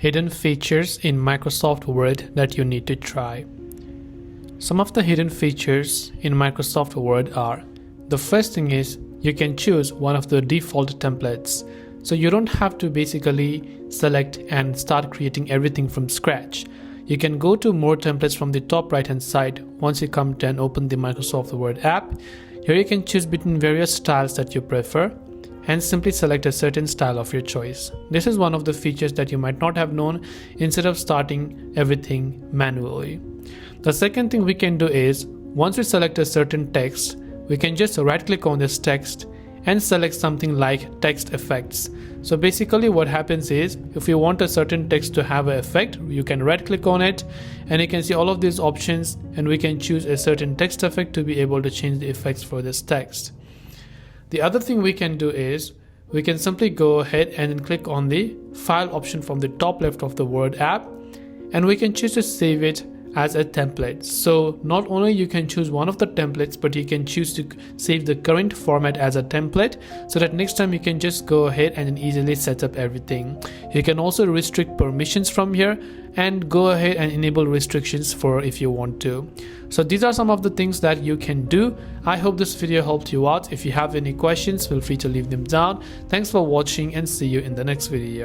hidden features in Microsoft Word that you need to try. Some of the hidden features in Microsoft Word are: the first thing is you can choose one of the default templates. So you don't have to basically select and start creating everything from scratch. You can go to more templates from the top right hand side once you come to and open the Microsoft Word app. Here you can choose between various styles that you prefer and simply select a certain style of your choice. This is one of the features that you might not have known instead of starting everything manually. The second thing we can do is, once we select a certain text, we can just right click on this text and select something like text effects. So basically what happens is, if you want a certain text to have an effect, you can right click on it and you can see all of these options, and we can choose a certain text effect to be able to change the effects for this text. The other thing we can do is, we can simply go ahead and click on the file option from the top left of the Word app, and we can choose to save it as a template. So not only you can choose one of the templates, but you can choose to save the current format as a template, so that next time you can just go ahead and easily set up everything. You can also restrict permissions from here and go ahead and enable restrictions for if you want to. So these are some of the things that you can do. I hope this video helped you out. If you have any questions, feel free to leave them down. Thanks for watching and see you in the next video.